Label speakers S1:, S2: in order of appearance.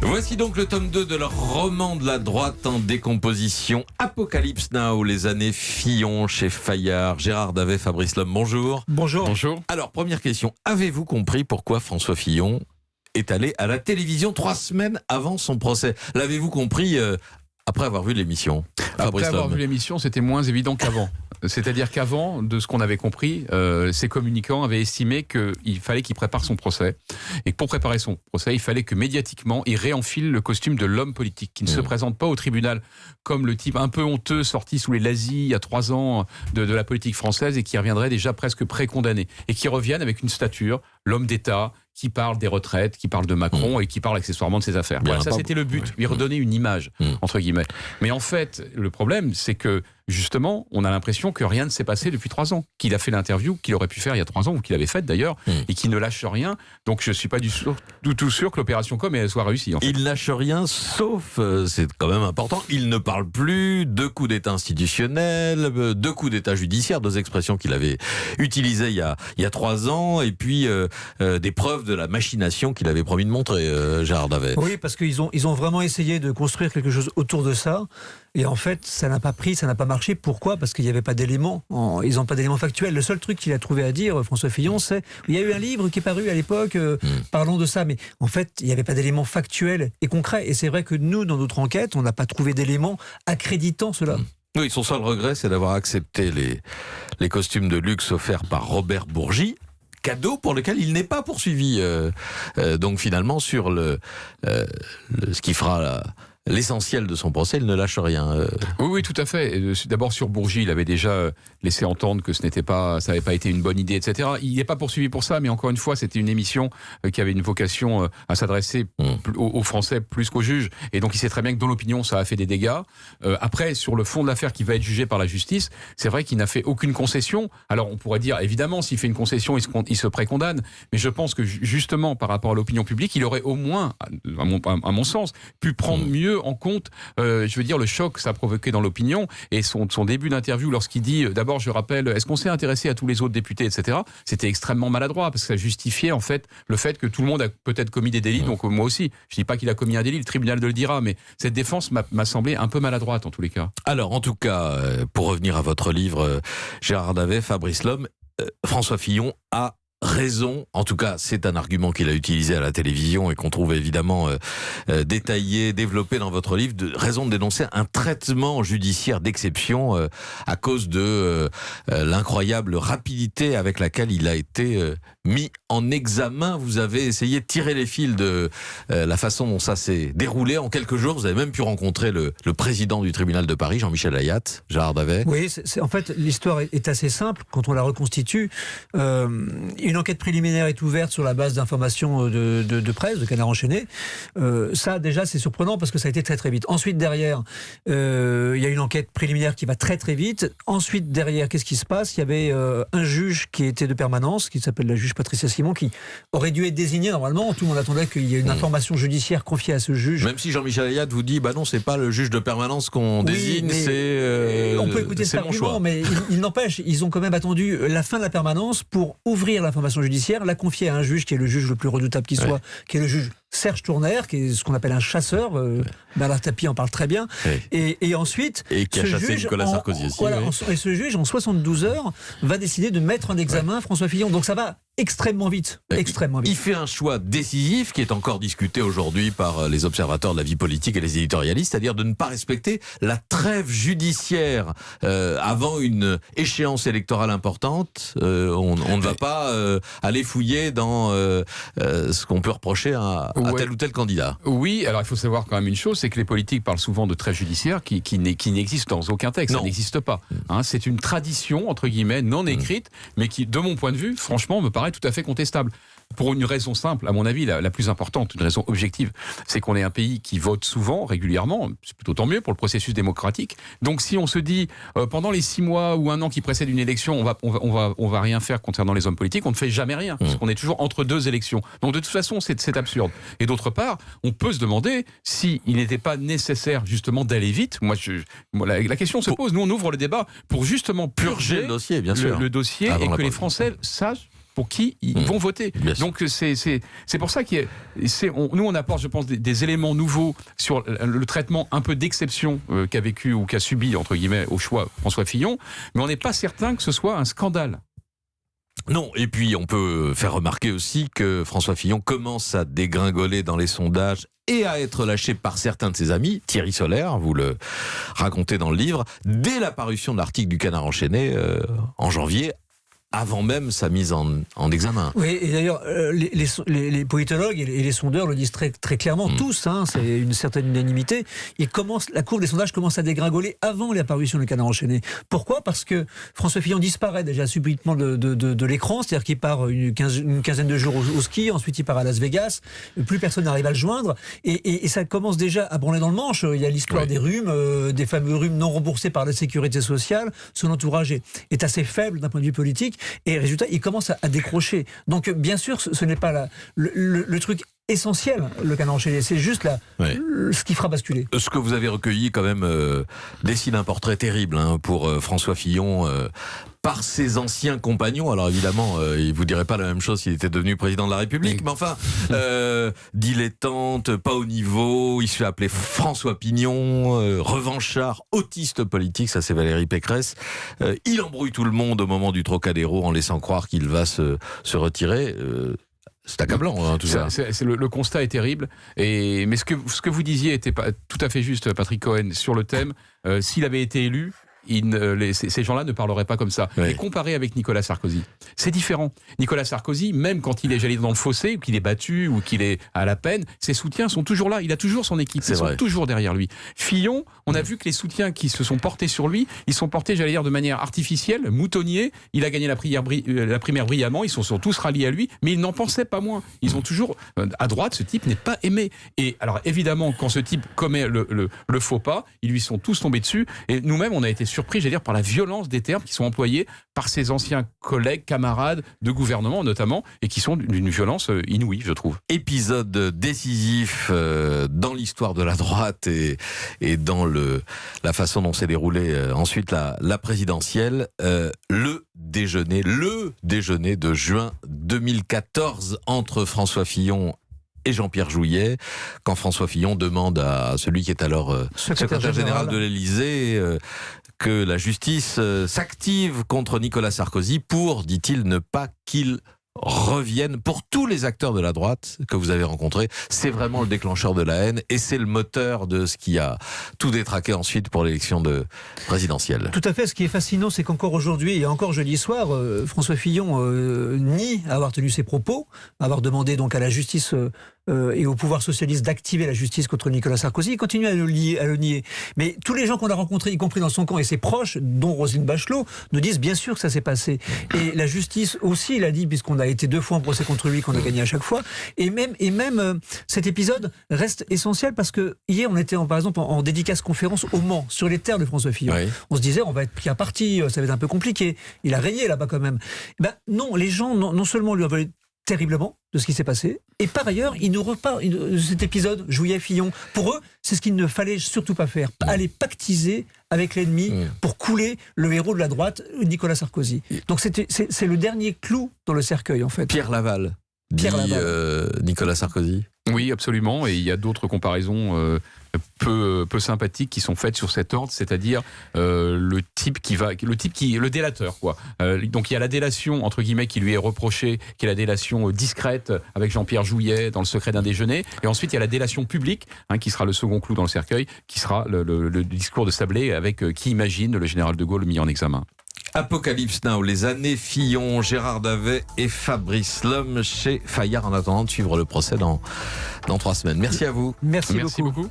S1: Voici donc le tome 2 de leur roman de la droite en décomposition, Apocalypse Now, les années Fillon chez Fayard. Gérard Davet, Fabrice Lhomme, bonjour.
S2: Bonjour.
S3: Bonjour.
S1: Alors, première question, avez-vous compris pourquoi François Fillon est allé à la télévision 3 semaines avant son procès? L'avez-vous compris après avoir vu l'émission?
S3: Après avoir vu l'émission, c'était moins évident qu'avant. C'est-à-dire qu'avant, de ce qu'on avait compris, ses communicants avaient estimé qu'il fallait qu'il prépare son procès. Et que pour préparer son procès, il fallait que médiatiquement, il réenfile le costume de l'homme politique, qui ne se présente pas au tribunal comme le type un peu honteux sorti sous les lazis il y a 3 ans de la politique française et qui reviendrait déjà presque pré-condamné. Et qui revienne avec une stature, l'homme d'État, qui parle des retraites, qui parle de Macron et qui parle accessoirement de ses affaires. Voilà, ça c'était le but, lui redonner une image, entre guillemets. Mais en fait, le problème, c'est que justement, on a l'impression que rien ne s'est passé depuis 3 ans. Qu'il a fait l'interview qu'il aurait pu faire il y a 3 ans, ou qu'il avait faite d'ailleurs, et qu'il ne lâche rien. Donc je ne suis pas du tout sûr que l'opération com elle soit réussie. En fait.
S1: Il lâche rien, sauf, c'est quand même important, il ne parle plus de coups d'État institutionnel, de coups d'État judiciaire, 2 expressions qu'il avait utilisées il y a 3 ans, et puis des preuves de la machination qu'il avait promis de montrer, Gérard Davet.
S2: Oui, parce qu'ils ont vraiment essayé de construire quelque chose autour de ça. Et en fait, ça n'a pas pris, ça n'a pas marché. Pourquoi ? Parce qu'il n'y avait pas d'éléments. Ils n'ont pas d'éléments factuels. Le seul truc qu'il a trouvé à dire, François Fillon, c'est il y a eu un livre qui est paru à l'époque parlant de ça. Mais en fait, il n'y avait pas d'éléments factuels et concrets. Et c'est vrai que nous, dans notre enquête, on n'a pas trouvé d'éléments accréditant cela.
S1: Oui, son seul regret, c'est d'avoir accepté les costumes de luxe offerts par Robert Bourgi. Cadeau pour lequel il n'est pas poursuivi. Donc finalement, sur ce qui fera l'essentiel de son procès, il ne lâche rien.
S3: Oui, tout à fait. D'abord sur Bourgi, il avait déjà laissé entendre que ça n'avait pas été une bonne idée, etc. Il n'est pas poursuivi pour ça, mais encore une fois, c'était une émission qui avait une vocation à s'adresser aux Français plus qu'aux juges. Et donc il sait très bien que dans l'opinion, ça a fait des dégâts. Après, sur le fond de l'affaire qui va être jugé par la justice, c'est vrai qu'il n'a fait aucune concession. Alors on pourrait dire, évidemment, s'il fait une concession, il se précondamne. Mais je pense que justement, par rapport à l'opinion publique, il aurait au moins, à mon sens, pu prendre mieux en compte, je veux dire, le choc que ça a provoqué dans l'opinion et son début d'interview lorsqu'il dit, d'abord je rappelle, est-ce qu'on s'est intéressé à tous les autres députés, etc. C'était extrêmement maladroit parce que ça justifiait en fait le fait que tout le monde a peut-être commis des délits, donc moi aussi. Je dis pas qu'il a commis un délit, le tribunal le dira, mais cette défense m'a semblé un peu maladroite en tous les cas.
S1: Alors en tout cas, pour revenir à votre livre, Gérard Davet, Fabrice Lhomme, François Fillon a raison, en tout cas c'est un argument qu'il a utilisé à la télévision et qu'on trouve évidemment détaillé, développé dans votre livre, raison de dénoncer un traitement judiciaire d'exception à cause de l'incroyable rapidité avec laquelle il a été mis en examen. Vous avez essayé de tirer les fils de la façon dont ça s'est déroulé en quelques jours. Vous avez même pu rencontrer le président du tribunal de Paris, Jean-Michel Ayat, Gérard Davet.
S2: Oui, en fait l'histoire est assez simple quand on la reconstitue. Une enquête préliminaire est ouverte sur la base d'informations de presse, de Canard enchaîné. Ça, déjà, c'est surprenant parce que ça a été très très vite. Ensuite, derrière, il y a une enquête préliminaire qui va très très vite. Ensuite, derrière, qu'est-ce qui se passe ? Il y avait un juge qui était de permanence, qui s'appelle la juge Patricia Simon, qui aurait dû être désigné normalement. Tout le monde attendait qu'il y ait une information judiciaire confiée à ce juge.
S1: Même si Jean-Michel Ayat vous dit, bah non, c'est pas le juge de permanence qu'on désigne, c'est
S2: on peut écouter cet argument, mais il n'empêche, ils ont quand même attendu la fin de la permanence pour ouvrir l'information judiciaire, la confier à un juge qui est le juge le plus redoutable qui soit, qui est le juge Serge Tournaire, qui est ce qu'on appelle un chasseur. Bernard Tapie en parle très bien. Et ensuite,
S1: et qui a chassé Nicolas Sarkozy aussi.
S2: Voilà, et ce juge, en 72 heures, va décider de mettre en examen François Fillon. Donc ça va extrêmement vite. Extrêmement vite.
S1: Il fait un choix décisif qui est encore discuté aujourd'hui par les observateurs de la vie politique et les éditorialistes, c'est-à-dire de ne pas respecter la trêve judiciaire avant une échéance électorale importante. On ne va pas aller fouiller dans ce qu'on peut reprocher à tel ou tel candidat.
S3: Oui, alors il faut savoir quand même une chose, c'est que les politiques parlent souvent de trêve judiciaire qui n'existe dans aucun texte. Non. Ça n'existe pas. C'est une tradition, entre guillemets, non écrite, mais qui, de mon point de vue, franchement, me paraît tout à fait contestable. Pour une raison simple, à mon avis, la plus importante, une raison objective, c'est qu'on est un pays qui vote souvent, régulièrement, c'est plutôt tant mieux pour le processus démocratique. Donc si on se dit, pendant les 6 mois ou 1 an qui précèdent une élection, on va rien faire concernant les hommes politiques, on ne fait jamais rien, parce qu'on est toujours entre 2 élections. Donc de toute façon, c'est absurde. Et d'autre part, on peut se demander s'il n'était pas nécessaire justement d'aller vite. La question se pose, nous on ouvre le débat pour justement purger
S1: le dossier, bien sûr,
S3: le dossier et que les Français sachent pour qui ils vont voter. Donc c'est pour ça nous on apporte, je pense, des éléments nouveaux sur le traitement un peu d'exception qu'a vécu ou qu'a subi, entre guillemets, au choix François Fillon, mais on n'est pas certain que ce soit un scandale.
S1: Non, et puis on peut faire remarquer aussi que François Fillon commence à dégringoler dans les sondages et à être lâché par certains de ses amis. Thierry Solaire, vous le racontez dans le livre, dès la parution de l'article du Canard enchaîné en janvier, avant même sa mise en examen.
S2: Oui, et d'ailleurs, les politologues et les sondeurs le disent très, très clairement, tous, c'est une certaine unanimité. La courbe des sondages commence à dégringoler avant l'apparition du Canard enchaîné. Pourquoi ? Parce que François Fillon disparaît déjà subitement de l'écran, c'est-à-dire qu'il part une quinzaine de jours au ski, ensuite il part à Las Vegas, plus personne n'arrive à le joindre, et ça commence déjà à branler dans le manche. Il y a l'histoire des rhumes, des fameux rhumes non remboursés par la sécurité sociale. Son entourage est assez faible d'un point de vue politique. Et résultat, il commence à décrocher. Donc, bien sûr, ce n'est pas le truc essentiel, le Canard enchaîné. C'est juste ce qui fera basculer.
S1: Ce que vous avez recueilli, quand même, dessine un portrait terrible pour François Fillon. Par ses anciens compagnons. Alors évidemment, il vous dirait pas la même chose s'il était devenu président de la République, mais enfin, dilettante, pas au niveau, il se fait appeler François Pignon, revanchard, autiste politique, ça c'est Valérie Pécresse. Il embrouille tout le monde au moment du Trocadéro en laissant croire qu'il va se retirer. C'est accablant, tout ça.
S3: Le constat est terrible. Mais ce que vous disiez était pas tout à fait juste, Patrick Cohen, sur le thème. S'il avait été élu, ces gens-là ne parleraient pas comme ça. Et comparé avec Nicolas Sarkozy, c'est différent. Nicolas Sarkozy, même quand il est j'allais dans le fossé, ou qu'il est battu, ou qu'il est à la peine, ses soutiens sont toujours là. Il a toujours son équipe. Ils sont toujours derrière lui. Fillon, on a vu que les soutiens qui se sont portés sur lui, ils sont portés, j'allais dire, de manière artificielle, moutonnier. Il a gagné la primaire brillamment. Ils sont tous ralliés à lui, mais ils n'en pensaient pas moins. Ils ont toujours, à droite, ce type n'est pas aimé. Et alors, évidemment, quand ce type commet le faux pas, ils lui sont tous tombés dessus. Et nous-mêmes, on a été surpris, j'allais dire, par la violence des termes qui sont employés par ses anciens collègues, camarades de gouvernement notamment, et qui sont d'une violence inouïe, je trouve.
S1: Épisode décisif dans l'histoire de la droite et dans la façon dont s'est déroulée ensuite la présidentielle. Le déjeuner de juin 2014 entre François Fillon et Jean-Pierre Jouyet, quand François Fillon demande à celui qui est alors secrétaire général de l'Élysée que la justice s'active contre Nicolas Sarkozy pour, dit-il, ne pas qu'il revienne. Pour tous les acteurs de la droite que vous avez rencontrés, c'est vraiment le déclencheur de la haine et c'est le moteur de ce qui a tout détraqué ensuite pour l'élection présidentielle.
S2: Tout à fait. Ce qui est fascinant, c'est qu'encore aujourd'hui et encore jeudi soir, François Fillon nie avoir tenu ses propos, avoir demandé donc à la justice et au pouvoir socialiste d'activer la justice contre Nicolas Sarkozy. Il continue à le nier. Mais tous les gens qu'on a rencontrés, y compris dans son camp et ses proches, dont Roselyne Bachelot, nous disent bien sûr que ça s'est passé. Et la justice aussi, il a dit, puisqu'on a été 2 fois en procès contre lui, qu'on a gagné à chaque fois. Et même cet épisode reste essentiel parce que hier, on était par exemple en dédicace conférence au Mans, sur les terres de François Fillon. Oui. On se disait, on va être pris à partie, ça va être un peu compliqué. Il a régné là-bas quand même. Non, les gens, non seulement lui en veulent terriblement de ce qui s'est passé, et par ailleurs, il nous reparle de cet épisode Jouyet-Fillon. Pour eux, c'est ce qu'il ne fallait surtout pas faire. Aller pactiser avec l'ennemi pour couler le héros de la droite, Nicolas Sarkozy. Donc c'est le dernier clou dans le cercueil, en fait.
S1: Pierre Laval. Nicolas Sarkozy.
S3: Oui, absolument. Et il y a d'autres comparaisons peu sympathiques qui sont faites sur cet ordre, c'est-à-dire le délateur, quoi. Donc il y a la délation entre guillemets qui lui est reprochée, qui est la délation discrète avec Jean-Pierre Jouyet dans le secret d'un déjeuner, et ensuite il y a la délation publique, qui sera le second clou dans le cercueil, qui sera le discours de Sablé avec qui imagine le général de Gaulle mis en examen.
S1: Apocalypse Now, les années Fillon, Gérard Davet et Fabrice Lhomme chez Fayard, en attendant de suivre le procès dans 3 semaines. Merci à vous.
S2: Merci beaucoup.